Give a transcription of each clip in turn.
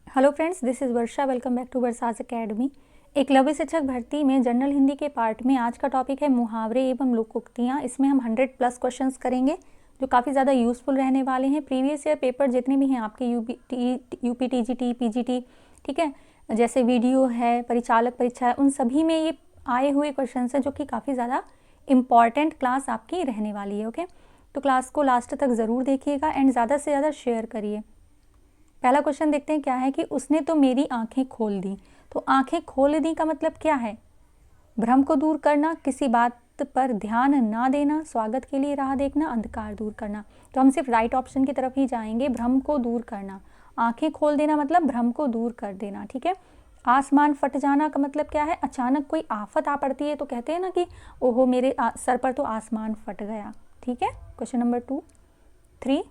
Hello friends, this is Varsha. Welcome back to Varsha's academy. Eklavya शिक्षक भर्ती में जनरल हिंदी के पार्ट में आज का टॉपिक है मुहावरे एवं लोकोक्तियाँ। इसमें हम 100+ क्वेश्चंस करेंगे जो काफ़ी ज़्यादा यूज़फुल रहने वाले हैं। प्रीवियस ईयर पेपर जितने भी हैं आपके यूपी टीजीटी पीजीटी, ठीक है, जैसे वीडियो है, परिचालक परीक्षा है, उन सभी में ये आए हुए क्वेश्चन हैं जो कि काफ़ी ज़्यादा इम्पॉर्टेंट क्लास आपकी रहने वाली है। ओके, तो क्लास को लास्ट तक ज़रूर देखिएगा एंड ज़्यादा से ज़्यादा शेयर करिए। पहला क्वेश्चन देखते हैं क्या है कि उसने तो मेरी आंखें खोल दी। तो आंखें खोल दी का मतलब क्या है? भ्रम को दूर करना, किसी बात पर ध्यान ना देना, स्वागत के लिए राह देखना, अंधकार दूर करना। तो हम सिर्फ राइट ऑप्शन की तरफ ही जाएंगे। भ्रम को दूर करना, आंखें खोल देना मतलब भ्रम को दूर कर देना, ठीक है। आसमान फट जाना का मतलब क्या है? अचानक कोई आफत आ पड़ती है तो कहते हैं ना कि ओहो मेरे सर पर तो आसमान फट गया, ठीक है। Question number 3।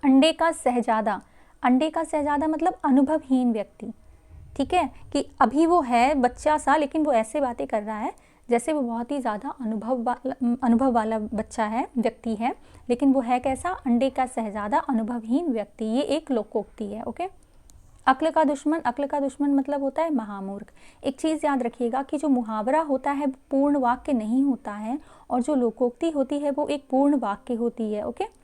अंडे का शहजादा, अंडे का शहजादा मतलब अनुभवहीन व्यक्ति, ठीक है, कि अभी वो है बच्चा सा लेकिन वो ऐसे बातें कर रहा है जैसे वो बहुत ही ज़्यादा अनुभव वाला बच्चा है, व्यक्ति है, लेकिन वो है कैसा? अंडे का शहजादा, अनुभवहीन व्यक्ति। ये एक लोकोक्ति है। ओके। अक्ल का दुश्मन, अक्ल का दुश्मन मतलब होता है महामूर्ख। एक चीज़ याद रखिएगा कि जो मुहावरा होता है पूर्ण वाक्य नहीं होता है और जो लोकोक्ति होती है वो एक पूर्ण वाक्य होती है। ओके।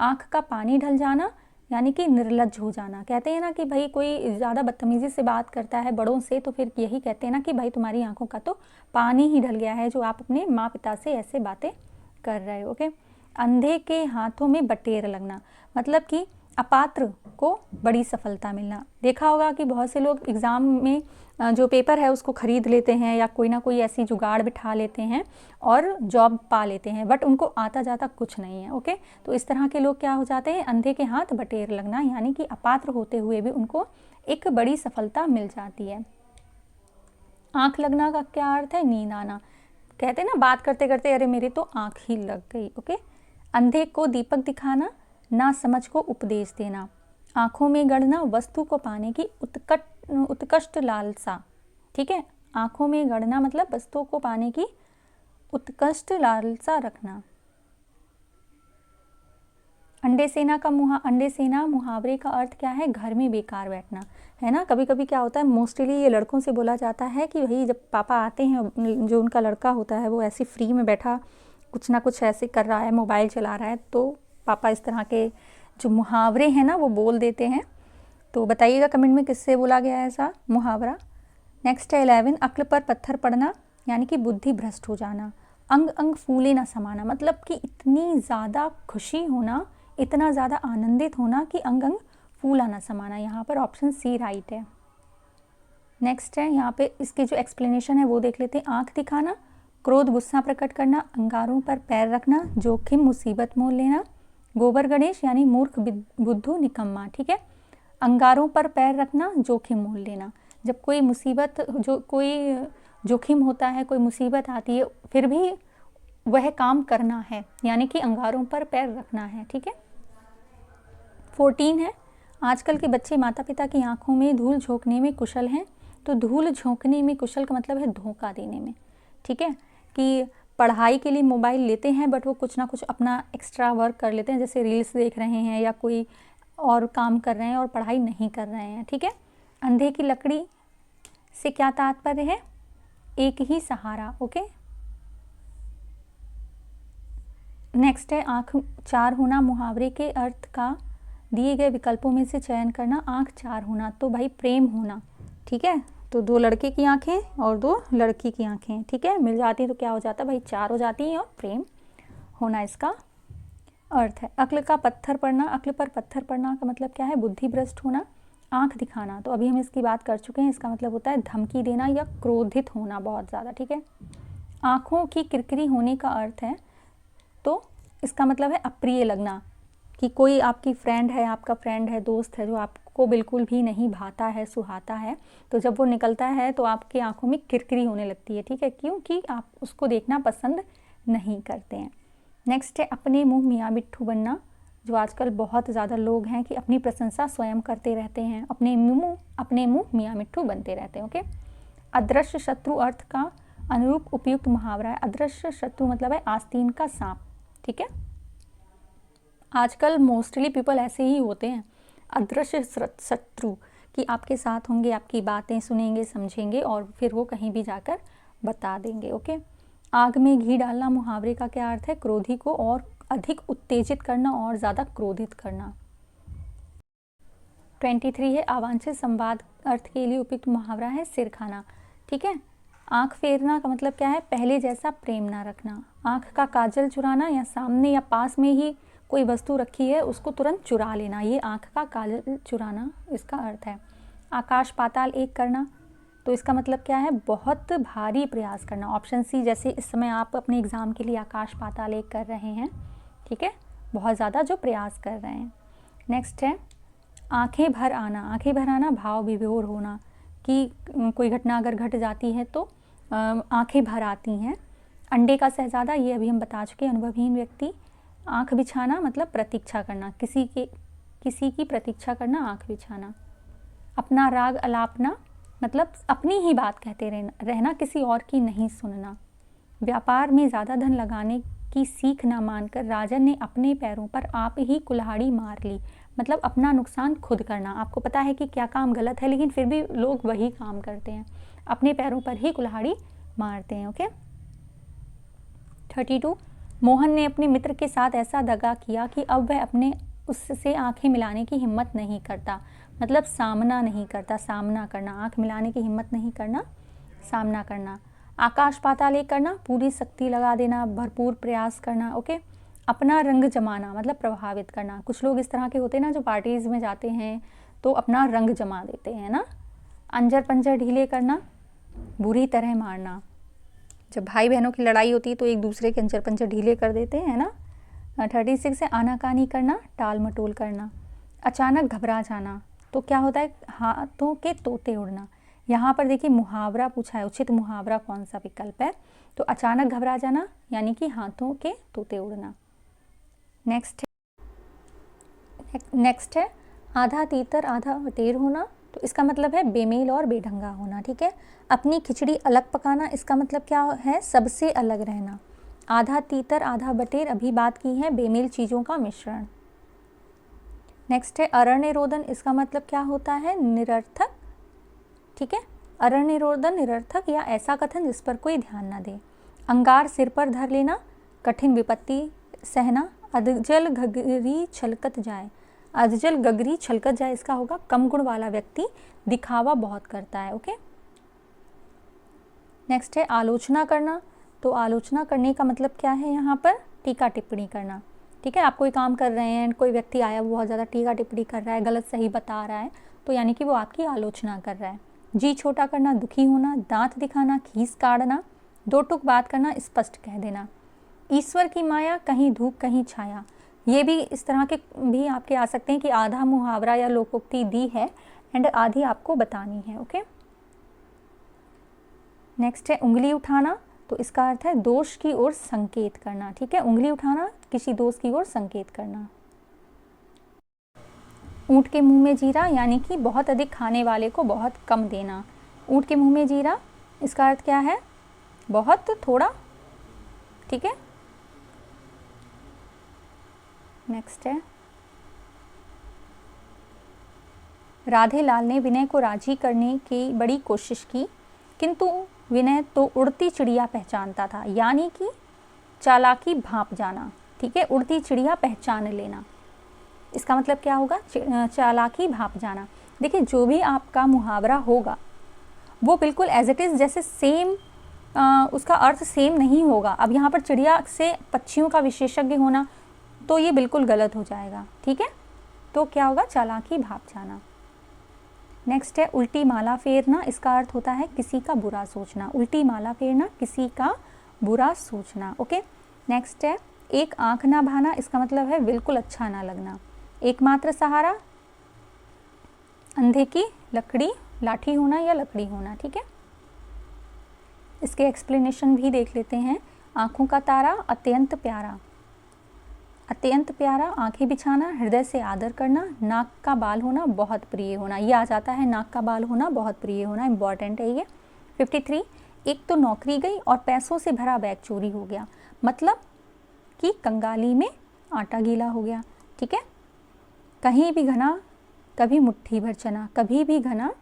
आँख का पानी ढल जाना यानी कि निर्लज्ज हो जाना। कहते हैं ना कि भाई कोई ज़्यादा बदतमीज़ी से बात करता है बड़ों से तो फिर यही कहते हैं ना कि भाई तुम्हारी आंखों का तो पानी ही ढल गया है जो आप अपने माँ पिता से ऐसे बातें कर रहे हो। ओके। अंधे के हाथों में बटेर लगना मतलब कि अपात्र को बड़ी सफलता मिलना। देखा होगा कि बहुत से लोग एग्ज़ाम में जो पेपर है उसको ख़रीद लेते हैं या कोई ना कोई ऐसी जुगाड़ बिठा लेते हैं और जॉब पा लेते हैं, बट उनको आता जाता कुछ नहीं है। ओके, तो इस तरह के लोग क्या हो जाते हैं? अंधे के हाथ बटेर लगना, यानी कि अपात्र होते हुए भी उनको एक बड़ी सफलता मिल जाती है। आँख लगना का क्या अर्थ है? नींद आना। कहते हैं ना बात करते करते अरे मेरी तो आँख ही लग गई। ओके। अंधे को दीपक दिखाना, ना समझ को उपदेश देना, आँखों में गड़ना, वस्तु को पाने की उत्कष्ट लालसा, ठीक है। आँखों में गड़ना मतलब वस्तु को पाने की उत्कृष्ट लालसा रखना। अंडे सेना मुहावरे का अर्थ क्या है? घर में बेकार बैठना, है ना। कभी कभी क्या होता है, मोस्टली ये लड़कों से बोला जाता है कि भाई जब पापा आते हैं, जो उनका लड़का होता है वो ऐसे फ्री में बैठा कुछ ना कुछ ऐसे कर रहा है, मोबाइल चला रहा है, तो पापा इस तरह के जो मुहावरे हैं ना वो बोल देते हैं। तो बताइएगा कमेंट में किससे बोला गया है ऐसा मुहावरा। नेक्स्ट है 11। अक्ल पर पत्थर पड़ना यानी कि बुद्धि भ्रष्ट हो जाना। अंग अंग फूले ना समाना मतलब कि इतनी ज़्यादा खुशी होना, इतना ज़्यादा आनंदित होना कि अंग अंग फूला ना समाना। यहाँ पर ऑप्शन सी राइट है। नेक्स्ट है यहाँ पे इसकी जो एक्सप्लेनेशन है वो देख लेते हैं। आँख दिखाना, क्रोध गुस्सा प्रकट करना, अंगारों पर पैर रखना, जोखिम मुसीबत मोल लेना, गोबर गणेश यानी मूर्ख बुद्धू निकम्मा, ठीक है। अंगारों पर पैर रखना, जोखिम मोल लेना, जब कोई मुसीबत कोई जोखिम होता है, कोई मुसीबत आती है फिर भी वह काम करना है, यानी कि अंगारों पर पैर रखना है, ठीक है। 14 है। आजकल के बच्चे माता पिता की आंखों में धूल झोंकने में कुशल हैं। तो धूल झोंकने में कुशल का मतलब है धोखा देने में, ठीक है, कि पढ़ाई के लिए मोबाइल लेते हैं बट वो कुछ ना कुछ अपना एक्स्ट्रा वर्क कर लेते हैं, जैसे रील्स देख रहे हैं या कोई और काम कर रहे हैं और पढ़ाई नहीं कर रहे हैं, ठीक है। अंधे की लकड़ी से क्या तात्पर्य है? एक ही सहारा। ओके। नेक्स्ट है आँख चार होना, मुहावरे के अर्थ का दिए गए विकल्पों में से चयन करना। आँख चार होना तो भाई प्रेम होना, ठीक है। तो 2 लड़के की आँखें और 2 लड़की की आँखें, ठीक है, मिल जाती तो क्या हो जाता भाई? 4 हो जाती हैं और प्रेम होना इसका अर्थ है। अक्ल का पत्थर पड़ना, अक्ल पर पत्थर पड़ना का मतलब क्या है? बुद्धि भ्रष्ट होना। आँख दिखाना तो अभी हम इसकी बात कर चुके हैं, इसका मतलब होता है धमकी देना या क्रोधित होना बहुत ज़्यादा, ठीक है। आँखों की किरकिरी होने का अर्थ है, तो इसका मतलब है अप्रिय लगना, कि कोई आपकी फ्रेंड है, आपका फ्रेंड है, दोस्त है जो आपको बिल्कुल भी नहीं भाता है, सुहाता है, तो जब वो निकलता है तो आपकी आंखों में किरकिरी होने लगती है, ठीक है, क्योंकि आप उसको देखना पसंद नहीं करते हैं। नेक्स्ट है अपने मुंह मियाँ मिट्ठू बनना, जो आजकल बहुत ज़्यादा लोग हैं कि अपनी प्रशंसा स्वयं करते रहते हैं, अपने मुँह मियाँ मिट्ठू बनते रहते हैं। ओके। अदृश्य शत्रु अर्थ का अनुरूप उपयुक्त मुहावरा है। अदृश्य शत्रु मतलब है आस्तीन का सांप, ठीक है। आजकल मोस्टली पीपल ऐसे ही होते हैं अदृश्य शत्रु कि आपके साथ होंगे, आपकी बातें सुनेंगे, समझेंगे और फिर वो कहीं भी जाकर बता देंगे। ओके, आग में घी डालना मुहावरे का क्या अर्थ है? क्रोधी को और अधिक उत्तेजित करना और ज़्यादा क्रोधित करना। 23 है अवांछित संवाद अर्थ के लिए उपयुक्त मुहावरा है सिर खाना। ठीक है, आंख फेरना का मतलब क्या है? पहले जैसा प्रेम ना रखना। आंख का काजल चुराना या सामने या पास में ही कोई वस्तु रखी है उसको तुरंत चुरा लेना, ये आंख का काजल चुराना इसका अर्थ है। आकाश पाताल एक करना, तो इसका मतलब क्या है? बहुत भारी प्रयास करना। ऑप्शन सी, जैसे इस समय आप अपने एग्ज़ाम के लिए आकाश पाताल एक कर रहे हैं, ठीक है, बहुत ज़्यादा जो प्रयास कर रहे हैं। नेक्स्ट है आंखें भर आना। आंखें भर आना भाव विभोर होना, कि कोई घटना अगर घट जाती है तो आंखें भर आती हैं। अंडे का शहजादा, ये अभी हम बता चुके हैं, अनुभवहीन व्यक्ति। आंख बिछाना मतलब प्रतीक्षा करना, किसी की प्रतीक्षा करना, आंख बिछाना। अपना राग अलापना मतलब अपनी ही बात कहते रहना, किसी और की नहीं सुनना। व्यापार में ज़्यादा धन लगाने की सीख ना मानकर राजन ने अपने पैरों पर आप ही कुल्हाड़ी मार ली, मतलब अपना नुकसान खुद करना। आपको पता है कि क्या काम गलत है लेकिन फिर भी लोग वही काम करते हैं, अपने पैरों पर ही कुल्हाड़ी मारते हैं। ओके, 32 मोहन ने अपने मित्र के साथ ऐसा दगा किया कि अब वह अपने उससे आंखें मिलाने की हिम्मत नहीं करता, मतलब सामना नहीं करता, सामना करना। आंख मिलाने की हिम्मत नहीं करना, सामना करना। आकाश पाताल एक करना, पूरी शक्ति लगा देना, भरपूर प्रयास करना। ओके, अपना रंग जमाना मतलब प्रभावित करना। कुछ लोग इस तरह के होते हैं ना जो पार्टीज़ में जाते हैं तो अपना रंग जमा देते हैं ना। अंजर पंजर ढीले करना, बुरी तरह मारना। जब भाई बहनों की लड़ाई होती है तो एक दूसरे के अंजर पंजर ढीले कर देते हैं ना। 36 है आनाकानी करना, टाल मटोल करना। अचानक घबरा जाना, तो क्या होता है? हाथों के तोते उड़ना। यहाँ पर देखिए मुहावरा पूछा है, उचित मुहावरा कौन सा विकल्प है? तो अचानक घबरा जाना यानी कि हाथों के तोते उड़ना। नेक्स्ट है आधा तीतर आधा बटेर होना, तो इसका मतलब है बेमेल और बेढंगा होना। ठीक है, अपनी खिचड़ी अलग पकाना, इसका मतलब क्या है? सबसे अलग रहना। आधा तीतर आधा बटेर, अभी बात की है बेमेल चीज़ों का मिश्रण। नेक्स्ट है अरण्य रोदन, इसका मतलब क्या होता है? निरर्थक। ठीक है, अरण्य रोदन निरर्थक या ऐसा कथन जिस पर कोई ध्यान ना दे। अंगार सिर पर धर लेना, कठिन विपत्ति सहना। अधजल गगरी छलकत जाए, अधजल गगरी छलकत जाए इसका होगा कम गुण वाला व्यक्ति दिखावा बहुत करता है। ओके, नेक्स्ट है आलोचना करना, तो आलोचना करने का मतलब क्या है? यहाँ पर टीका टिप्पणी करना। ठीक है, आप कोई काम कर रहे हैं, कोई व्यक्ति आया वो बहुत ज़्यादा टीका टिप्पणी कर रहा है, गलत सही बता रहा है, तो यानी कि वो आपकी आलोचना कर रहा है। जी छोटा करना, दुखी होना, दांत दिखाना, खीस काटना, दो टुक बात करना, स्पष्ट कह देना। ईश्वर की माया, कहीं धूप कहीं छाया, ये भी इस तरह के भी आपके आ सकते हैं कि आधा मुहावरा या लोकोक्ति दी है एंड आधी आपको बतानी है। ओके, नेक्स्ट है उंगली उठाना, तो इसका अर्थ है दोष की ओर संकेत करना। ठीक है, उंगली उठाना किसी दोष की ओर संकेत करना। ऊँट के मुंह में जीरा यानी कि बहुत अधिक खाने वाले को बहुत कम देना। ऊँट के मुंह में जीरा इसका अर्थ क्या है? बहुत थोड़ा। ठीक है, नेक्स्ट है राधे लाल ने विनय को राजी करने की बड़ी कोशिश की, किंतु विनय तो उड़ती चिड़िया पहचानता था, यानी कि चालाकी भांप जाना। ठीक है, उड़ती चिड़िया पहचान लेना, इसका मतलब क्या होगा? चालाकी भांप जाना। देखिए, जो भी आपका मुहावरा होगा वो बिल्कुल एज इट इज़ जैसे सेम उसका अर्थ सेम नहीं होगा। अब यहाँ पर चिड़िया से पक्षियों का विशेषज्ञ होना तो ये बिल्कुल गलत हो जाएगा। ठीक है, तो क्या होगा? चालाकी भांप जाना। नेक्स्ट है उल्टी माला फेरना, इसका अर्थ होता है किसी का बुरा सोचना। उल्टी माला फेरना, किसी का बुरा सोचना। ओके, नेक्स्ट है एक आंख ना भाना, इसका मतलब है बिल्कुल अच्छा ना लगना। एकमात्र सहारा, अंधे की लकड़ी, लाठी होना या लकड़ी होना। ठीक है, इसके एक्सप्लेनेशन भी देख लेते हैं। आँखों का तारा, अत्यंत प्यारा। अत्यंत प्यारा, आंखें बिछाना, हृदय से आदर करना। नाक का बाल होना, बहुत प्रिय होना, ये आ जाता है नाक का बाल होना, बहुत प्रिय होना, इंपॉर्टेंट है ये। 53 एक तो नौकरी गई और पैसों से भरा बैग चोरी हो गया, मतलब कि कंगाली में आटा गीला हो गया। ठीक है, कहीं भी घना कभी मुट्ठी भर चना, कभी भी घना,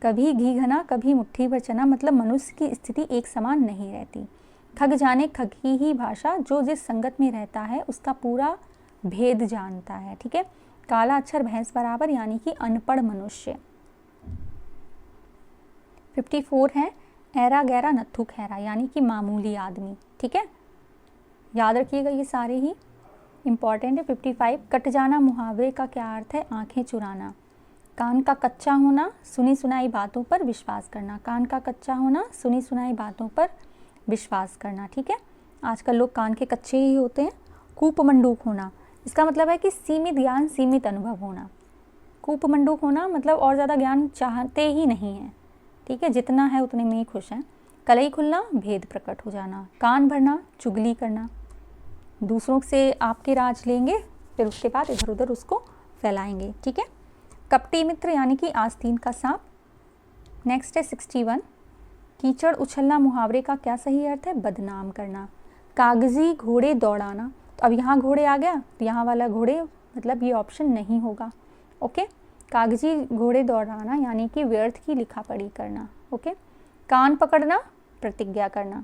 कभी घी घना, कभी मुट्ठी भर चना, मतलब मनुष्य की स्थिति एक समान नहीं रहती। खग जाने खग की ही भाषा, जो जिस संगत में रहता है उसका पूरा भेद जानता है। ठीक है, काला अक्षर भैंस बराबर, यानी कि अनपढ़ मनुष्य। 54 है ऐरा गैरा नत्थु खैरा, यानी कि मामूली आदमी। ठीक है, याद रखिएगा, ये सारे ही इम्पॉर्टेंट है। 55 कट जाना मुहावरे का क्या अर्थ है? आंखें चुराना। कान का कच्चा होना, सुनी सुनाई बातों पर विश्वास करना। कान का कच्चा होना, सुनी सुनाई बातों पर विश्वास करना। ठीक है, आजकल लोग कान के कच्चे ही होते हैं। कूपमंडूक होना, इसका मतलब है कि सीमित ज्ञान सीमित अनुभव होना। कूपमंडूक होना मतलब और ज़्यादा ज्ञान चाहते ही नहीं है। ठीक है, जितना है उतने में ही खुश हैं। कलई खुलना, भेद प्रकट हो जाना। कान भरना, चुगली करना, दूसरों से आपके राज लेंगे, फिर उसके बाद इधर उधर उसको फैलाएंगे। ठीक है, कपटी मित्र यानी कि आस्तीन का सांप। नेक्स्ट है 61 कीचड़ उछलना मुहावरे का क्या सही अर्थ है? बदनाम करना। कागजी घोड़े दौड़ाना, तो अब यहाँ घोड़े आ गया, तो यहाँ वाला घोड़े मतलब ये ऑप्शन नहीं होगा। ओके, कागजी घोड़े दौड़ाना यानी कि व्यर्थ की लिखा पढ़ी करना। ओके, कान पकड़ना, प्रतिज्ञा करना।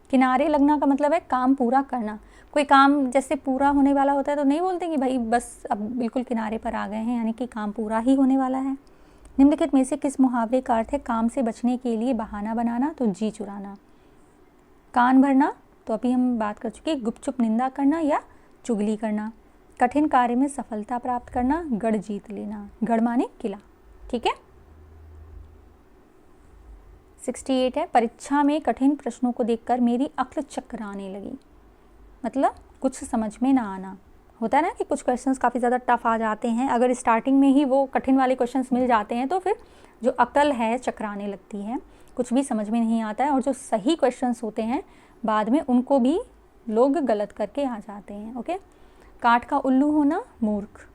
किनारे लगना का मतलब है काम पूरा करना। कोई काम जैसे पूरा होने वाला होता है तो नहीं बोलते कि भाई बस अब बिल्कुल किनारे पर आ गए हैं, यानी कि काम पूरा ही होने वाला है। निम्नलिखित में से किस मुहावरे का अर्थ है काम से बचने के लिए बहाना बनाना? तो जी चुराना। कान भरना, तो अभी हम बात कर चुके, गुपचुप निंदा करना या चुगली करना। कठिन कार्य में सफलता प्राप्त करना, गढ़ जीत लेना। गढ़ माने किला। ठीक है, 68 है परीक्षा में कठिन प्रश्नों को देखकर मेरी अक्ल चकराने लगी, मतलब कुछ समझ में ना आना। होता है ना कि कुछ क्वेश्चंस काफ़ी ज़्यादा टफ आ जाते हैं, अगर स्टार्टिंग में ही वो कठिन वाले क्वेश्चंस मिल जाते हैं तो फिर जो अकल है चकराने लगती है, कुछ भी समझ में नहीं आता है, और जो सही क्वेश्चंस होते हैं बाद में उनको भी लोग गलत करके आ जाते हैं। ओके, काठ का उल्लू होना, मूर्ख।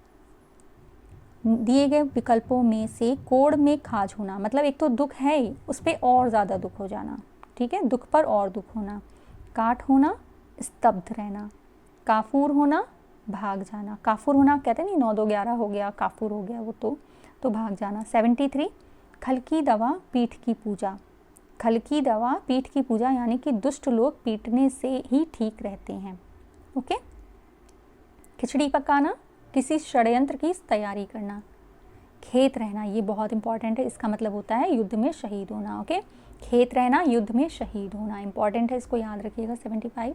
दिए गए विकल्पों में से कोड़ में खाज होना, मतलब एक तो दुख है ही, उस पर और ज़्यादा दुख हो जाना। ठीक है, दुख पर और दुख होना। काठ होना, स्तब्ध रहना। काफूर होना, भाग जाना। काफूर होना कहते नहीं 9 2 11 हो गया, काफूर हो गया वो तो भाग जाना। 73 खल की दवा पीठ की पूजा। खल की दवा पीठ की पूजा यानी कि दुष्ट लोग पीटने से ही ठीक रहते हैं। ओके, खिचड़ी पकाना, किसी षड्यंत्र की तैयारी करना। खेत रहना, ये बहुत इंपॉर्टेंट है, इसका मतलब होता है युद्ध में शहीद होना। ओके, खेत रहना, युद्ध में शहीद होना इंपॉर्टेंट है, इसको याद रखिएगा। 75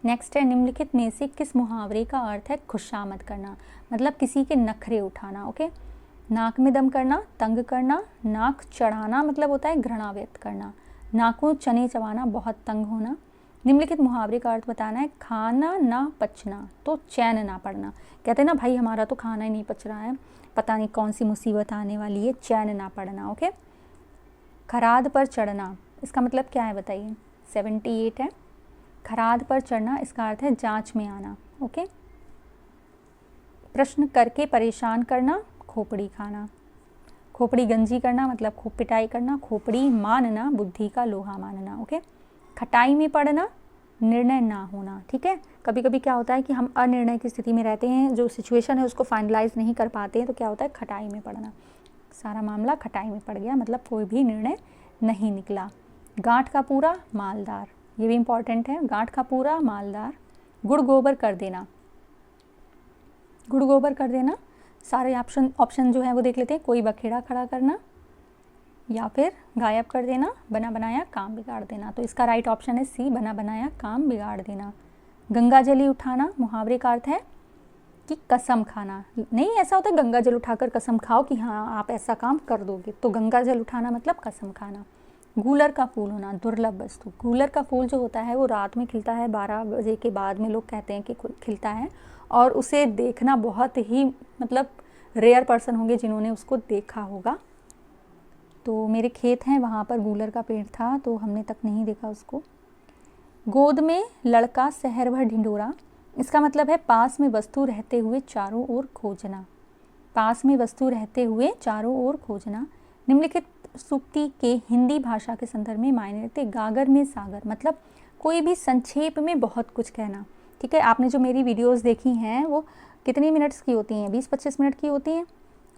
नेक्स्ट है निम्नलिखित में से किस मुहावरे का अर्थ है खुशामद करना, मतलब किसी के नखरे उठाना। ओके, नाक में दम करना, तंग करना। नाक चढ़ाना मतलब होता है घृणा व्यक्त करना। नाकों चने चबाना, बहुत तंग होना। निम्नलिखित मुहावरे का अर्थ बताना है खाना ना पचना, तो चैन ना पड़ना। कहते हैं ना भाई हमारा तो खाना ही नहीं पच रहा है, पता नहीं कौन सी मुसीबत आने वाली है, चैन ना पड़ना। ओके, खराद पर चढ़ना, इसका मतलब क्या है बताइए। 78 है खराद पर चढ़ना, इसका अर्थ है जांच में आना। ओके, प्रश्न करके परेशान करना, खोपड़ी खाना। खोपड़ी गंजी करना मतलब खूब पिटाई करना। खोपड़ी मानना, बुद्धि का लोहा मानना। ओके, खटाई में पड़ना, निर्णय ना होना। ठीक है, कभी कभी क्या होता है कि हम अनिर्णय की स्थिति में रहते हैं, जो सिचुएशन है उसको फाइनलाइज नहीं कर पाते हैं, तो क्या होता है खटाई में पड़ना। सारा मामला खटाई में पड़ गया, मतलब कोई भी निर्णय नहीं निकला। गांठ का पूरा मालदार, ये भी इंपॉर्टेंट है। गांठ का पूरा मालदार। गुड़ गोबर कर देना, गुड़ गोबर कर देना। सारे ऑप्शन जो है वो देख लेते हैं। कोई बखेड़ा खड़ा करना या फिर गायब कर देना, बना बनाया काम बिगाड़ देना। तो इसका राइट ऑप्शन है सी, बना बनाया काम बिगाड़ देना। गंगा जली उठाना, मुहावरे का अर्थ है कि कसम खाना। नहीं ऐसा होता है गंगा जल उठाकर कसम खाओ कि हाँ आप ऐसा काम कर दोगे, तो गंगा जल उठाना मतलब कसम खाना। गूलर का फूल होना, दुर्लभ वस्तु। गूलर का फूल जो होता है वो रात में खिलता है, 12 बजे के बाद में लोग कहते हैं कि खिलता है, और उसे देखना बहुत ही मतलब रेयर पर्सन होंगे जिन्होंने उसको देखा होगा। तो मेरे खेत हैं वहाँ पर गूलर का पेड़ था, तो हमने तक नहीं देखा उसको। गोद में लड़का सहर भर ढिंढोरा, इसका मतलब है पास में वस्तु रहते हुए चारों ओर खोजना। पास में वस्तु रहते हुए चारों ओर खोजना। निम्नलिखित सूक्ति के हिंदी भाषा के संदर्भ में मायने रखते। गागर में सागर, मतलब कोई भी संक्षेप में बहुत कुछ कहना। ठीक है, आपने जो मेरी वीडियोस देखी हैं वो कितनी मिनट्स की होती हैं, 20-25 मिनट की होती हैं,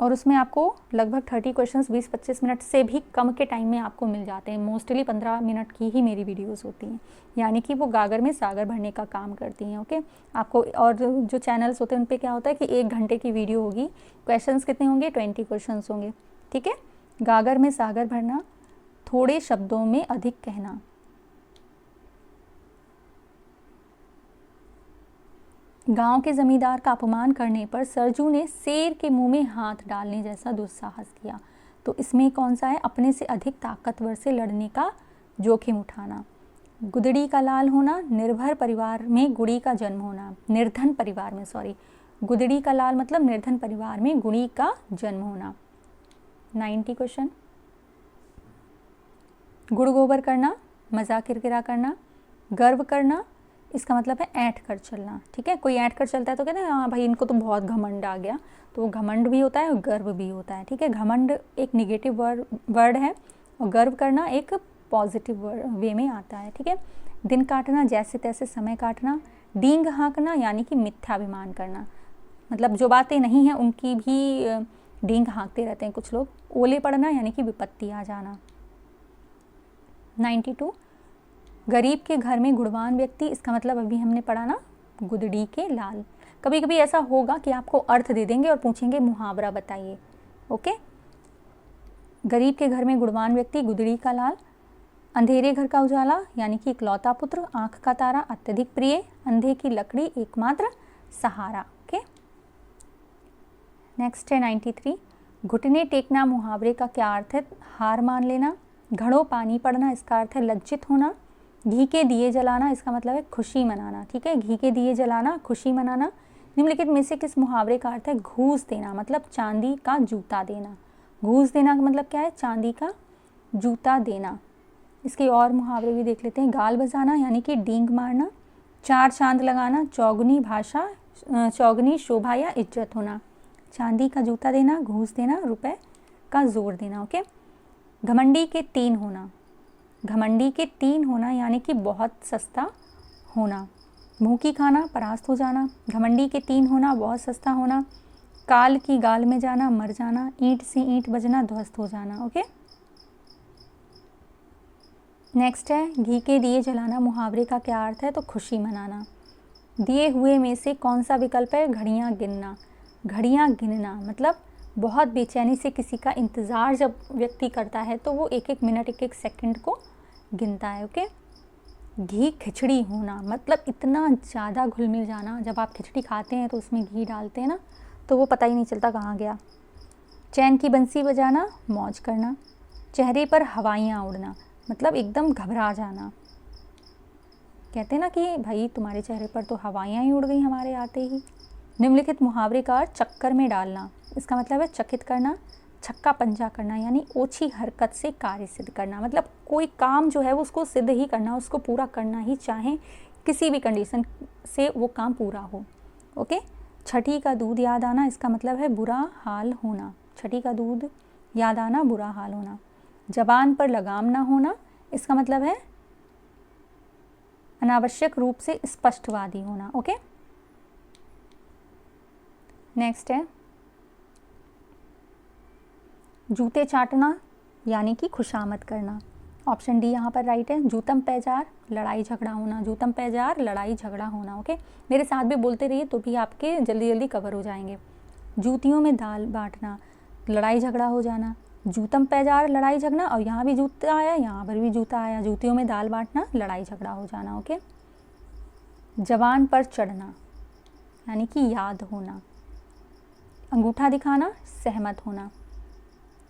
और उसमें आपको लगभग 30 क्वेश्चंस 20-25 मिनट से भी कम के टाइम में आपको मिल जाते हैं। मोस्टली 15 मिनट की ही मेरी वीडियोस होती हैं, यानी कि वो गागर में सागर भरने का काम करती हैं। ओके, आपको और जो चैनल्स होते हैं उन पे क्या होता है कि 1 घंटे की वीडियो होगी, क्वेश्चंस कितने होंगे, 20 क्वेश्चंस होंगे। ठीक है, गागर में सागर भरना, थोड़े शब्दों में अधिक कहना। गांव के जमींदार का अपमान करने पर सरजू ने शेर के मुंह में हाथ डालने जैसा दुस्साहस किया। तो इसमें कौन सा है, अपने से अधिक ताकतवर से लड़ने का जोखिम उठाना। गुदड़ी का लाल होना, निर्भर परिवार में गुड़ी का जन्म होना, निर्धन परिवार में, सॉरी, गुदड़ी का लाल मतलब निर्धन परिवार में गुड़ी का जन्म होना। 90 क्वेश्चन। गुड़ गोबर करना, मजाक किरकिरा करना, गर्व करना, इसका मतलब है ऐंठ कर चलना। ठीक है, कोई ऐंठ कर चलता है तो कहते हैं हाँ भाई इनको तो बहुत घमंड आ गया, तो वो घमंड भी होता है और गर्व भी होता है। ठीक है, घमंड एक निगेटिव वर्ड है और गर्व करना एक पॉजिटिव वे में आता है। ठीक है, दिन काटना, जैसे तैसे समय काटना, डींग हाँकना यानी कि मिथ्याभिमान करना, मतलब जो बातें नहीं हैं उनकी भी डींग हाँकते रहते हैं कुछ लोग। ओले पड़ना यानी कि विपत्ति आ जाना। 92, गरीब के घर में गुणवान व्यक्ति, इसका मतलब अभी हमने पढ़ा ना, गुदड़ी के लाल। कभी कभी ऐसा होगा कि आपको अर्थ दे देंगे और पूछेंगे मुहावरा बताइए। ओके, गरीब के घर में गुणवान व्यक्ति, गुदड़ी का लाल। अंधेरे घर का उजाला यानी कि इकलौता पुत्र, आंख का तारा, अत्यधिक प्रिय, अंधे की लकड़ी, एकमात्र सहारा। ओके, नेक्स्ट है 93, घुटने टेकना मुहावरे का क्या अर्थ है, हार मान लेना। घड़ों पानी पड़ना, इसका अर्थ है लज्जित होना। घी के दिए जलाना, इसका मतलब है खुशी मनाना। ठीक है, घी के दिए जलाना, खुशी मनाना। निम्नलिखित में से किस मुहावरे का अर्थ है घूस देना, मतलब चांदी का जूता देना। घूस देना का मतलब क्या है, चांदी का जूता देना। इसके और मुहावरे भी देख लेते हैं। गाल बजाना यानी कि डींग मारना। चार चांद लगाना, चौगुनी भाषा, चौगुनी शोभा या इज्जत होना। चांदी का जूता देना, घूस देना, रुपए का जोर देना। ओके, घमंडी के 3 होना, घमंडी के 3 होना यानी कि बहुत सस्ता होना। भूखी खाना, परास्त हो जाना। घमंडी के 3 होना, बहुत सस्ता होना। काल की गाल में जाना, मर जाना। ईंट से ईंट बजना, ध्वस्त हो जाना। ओके, नेक्स्ट है घी के दिए जलाना मुहावरे का क्या अर्थ है, तो खुशी मनाना। दिए हुए में से कौन सा विकल्प है, घड़ियाँ गिनना। घड़ियाँ गिनना मतलब बहुत बेचैनी से किसी का इंतज़ार जब व्यक्ति करता है तो वो एक एक मिनट एक एक सेकंड को गिनता है। ओके, घी खिचड़ी होना मतलब इतना ज़्यादा घुल मिल जाना, जब आप खिचड़ी खाते हैं तो उसमें घी डालते हैं ना तो वो पता ही नहीं चलता कहाँ गया। चैन की बंसी बजाना, मौज करना। चेहरे पर हवाइयाँ उड़ना मतलब एकदम घबरा जाना। कहते हैं ना कि भाई तुम्हारे चेहरे पर तो हवाइयाँ ही उड़ गई हमारे आते ही। निम्नलिखित मुहावरे का अर्थ चक्कर में डालना, इसका मतलब है चकित करना। छक्का पंजा करना यानी ओछी हरकत से कार्य सिद्ध करना, मतलब कोई काम जो है वो उसको सिद्ध ही करना, उसको पूरा करना ही, चाहे किसी भी कंडीशन से वो काम पूरा हो। ओके, छठी का दूध याद आना, इसका मतलब है बुरा हाल होना। छठी का दूध याद आना, बुरा हाल होना। जबान पर लगाम ना होना, इसका मतलब है अनावश्यक रूप से स्पष्टवादी होना। ओके, नेक्स्ट है जूते चाटना यानी कि खुशामद करना। ऑप्शन डी यहाँ पर राइट है। जूतम पैजार, लड़ाई झगड़ा होना। जूतम पैजार, लड़ाई झगड़ा होना। ओके, मेरे साथ भी बोलते रहिए तो भी आपके जल्दी जल्दी कवर हो जाएंगे। जूतियों में दाल बांटना, लड़ाई झगड़ा हो जाना। जूतम पैजार, लड़ाई झगड़ा, और यहाँ भी जूता आया, यहाँ पर भी जूता आया। जूतियों में दाल बांटना, लड़ाई झगड़ा हो जाना। ओके, जवान पर चढ़ना यानी कि याद होना। अंगूठा दिखाना, सहमत होना।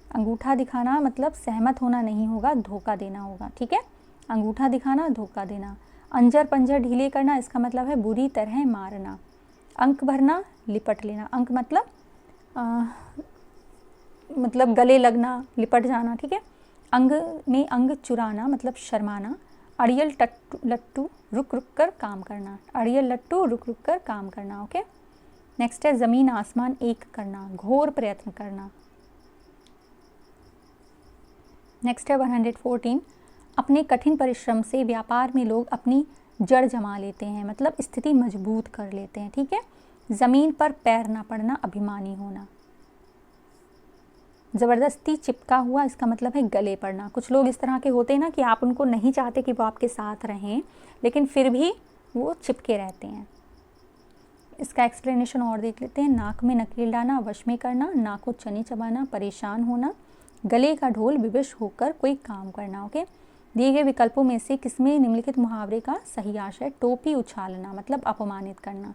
अंगूठा दिखाना मतलब सहमत होना नहीं होगा, धोखा देना होगा। ठीक है, अंगूठा दिखाना, धोखा देना। अंजर पंजर ढीले करना, इसका मतलब है बुरी तरह मारना। अंक भरना, लिपट लेना। अंक मतलब गले लगना, लिपट जाना। ठीक है, अंग में अंग चुराना मतलब शर्माना। अड़ियल लट्टू, रुक रुक कर काम करना। अड़ियल लट्टू, रुक रुक कर काम करना। ओके, नेक्स्ट है ज़मीन आसमान एक करना, घोर प्रयत्न करना। नेक्स्ट है 114, अपने कठिन परिश्रम से व्यापार में लोग अपनी जड़ जमा लेते हैं, मतलब स्थिति मजबूत कर लेते हैं। ठीक है, ज़मीन पर पैर ना पड़ना, अभिमानी होना। ज़बरदस्ती चिपका हुआ, इसका मतलब है गले पड़ना। कुछ लोग इस तरह के होते हैं ना कि आप उनको नहीं चाहते कि वो आपके साथ रहें, लेकिन फिर भी वो चिपके रहते हैं। इसका एक्सप्लेनेशन और देख लेते हैं। नाक में नकेल डालना, वश में करना, नाक को चने चबाना, परेशान होना, गले का ढोल, विवश होकर कोई काम करना। ओके, दिए गए विकल्पों में से किसमें निम्नलिखित मुहावरे का सही आशय है? टोपी उछालना मतलब अपमानित करना,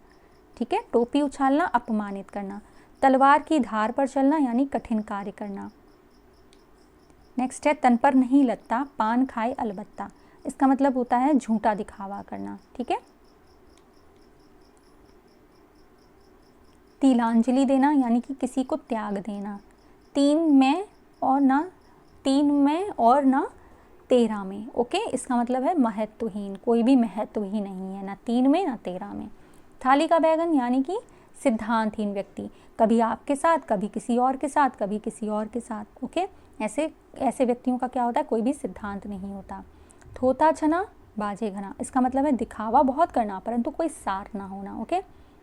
ठीक है, टोपी उछालना अपमानित करना। तलवार की धार पर चलना यानी कठिन कार्य करना। नेक्स्ट है तन पर नहीं लगता, पान खाए अलबत्ता, इसका मतलब होता है झूठा दिखावा करना, ठीक है। तिलांजलि देना यानी कि किसी को त्याग देना। तीन में और ना 13 में, ओके, इसका मतलब है महत्वहीन, कोई भी महत्व ही नहीं है, ना 3 में ना 13 में। थाली का बैगन यानी कि सिद्धांतहीन व्यक्ति, कभी आपके साथ, कभी किसी और के साथ, कभी किसी और के साथ, ओके, ऐसे व्यक्तियों का क्या होता है, कोई भी सिद्धांत नहीं होता। थोथा छना, बाजे घना, इसका मतलब है दिखावा बहुत करना परंतु कोई सार ना होना, ओके।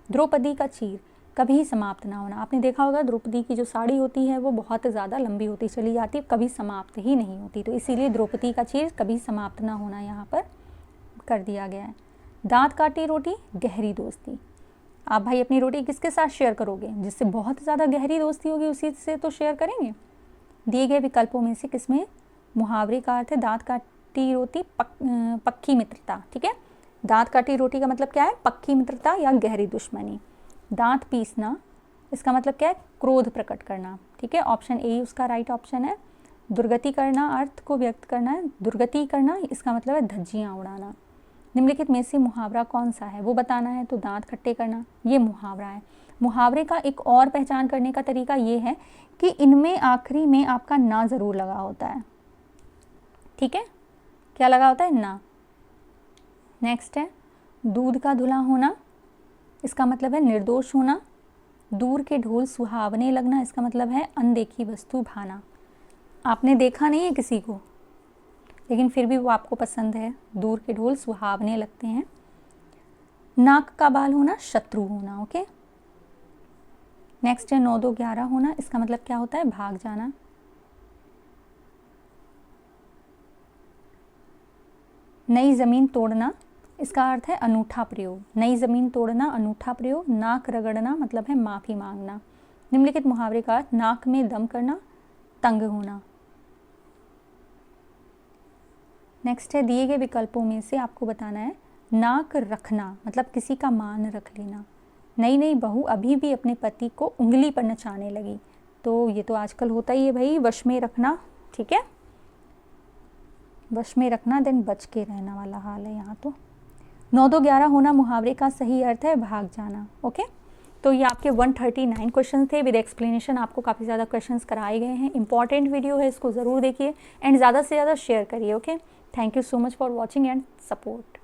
द्रौपदी का चीर, कभी समाप्त ना होना। आपने देखा होगा द्रौपदी की जो साड़ी होती है वो बहुत ज़्यादा लंबी होती चली जाती है, कभी समाप्त ही नहीं होती, तो इसीलिए द्रौपदी का चीर कभी समाप्त ना होना यहाँ पर कर दिया गया है। दांत काटी रोटी, गहरी दोस्ती, आप भाई अपनी रोटी किसके साथ शेयर करोगे? जिससे बहुत ज़्यादा गहरी दोस्ती होगी उसी से तो शेयर करेंगे। दिए गए विकल्पों में से किसमें मुहावरे का अर्थ है दांत काटी रोटी पक्की मित्रता, ठीक है। दांत काटी रोटी का मतलब क्या है? पक्की मित्रता या गहरी दुश्मनी। दांत पीसना, इसका मतलब क्या है? क्रोध प्रकट करना, ठीक है, ऑप्शन ए उसका राइट ऑप्शन है। दुर्गति करना, अर्थ को व्यक्त करना है, दुर्गति करना, इसका मतलब है धज्जियाँ उड़ाना। निम्नलिखित में से मुहावरा कौन सा है वो बताना है, तो दांत खट्टे करना ये मुहावरा है। मुहावरे का एक और पहचान करने का तरीका ये है कि इनमें आखिरी में आपका ना ज़रूर लगा होता है, ठीक है, क्या लगा होता है? ना। नेक्स्ट है दूध का धुला होना, इसका मतलब है निर्दोष होना। दूर के ढोल सुहावने लगना, इसका मतलब है अनदेखी वस्तु भाना। आपने देखा नहीं है किसी को लेकिन फिर भी वो आपको पसंद है, दूर के ढोल सुहावने लगते हैं। नाक का बाल होना, शत्रु होना, ओके। नेक्स्ट है 9 2 11 होना, इसका मतलब क्या होता है? भाग जाना। नई ज़मीन तोड़ना, इसका अर्थ है अनूठा प्रयोग। नई ज़मीन तोड़ना, अनूठा प्रयोग। नाक रगड़ना मतलब है माफ़ी मांगना। निम्नलिखित मुहावरे का अर्थ नाक में दम करना, तंग होना। नेक्स्ट है दिए गए विकल्पों में से आपको बताना है नाक रखना मतलब किसी का मान रख लेना। नई नई बहू अभी भी अपने पति को उंगली पर नचाने लगी, तो ये तो आजकल होता ही है भाई, वश में रखना, ठीक है, वश में रखना, देन बच के रहना वाला हाल है यहाँ। तो 9 2 11 होना मुहावरे का सही अर्थ है भाग जाना, ओके। तो ये आपके 139 क्वेश्चन थे विद एक्सप्लेनेशन। आपको काफ़ी ज़्यादा क्वेश्चंस कराए गए हैं, इंपॉर्टेंट वीडियो है, इसको ज़रूर देखिए एंड ज़्यादा से ज़्यादा शेयर करिए, okay. Thank you so much for watching and support.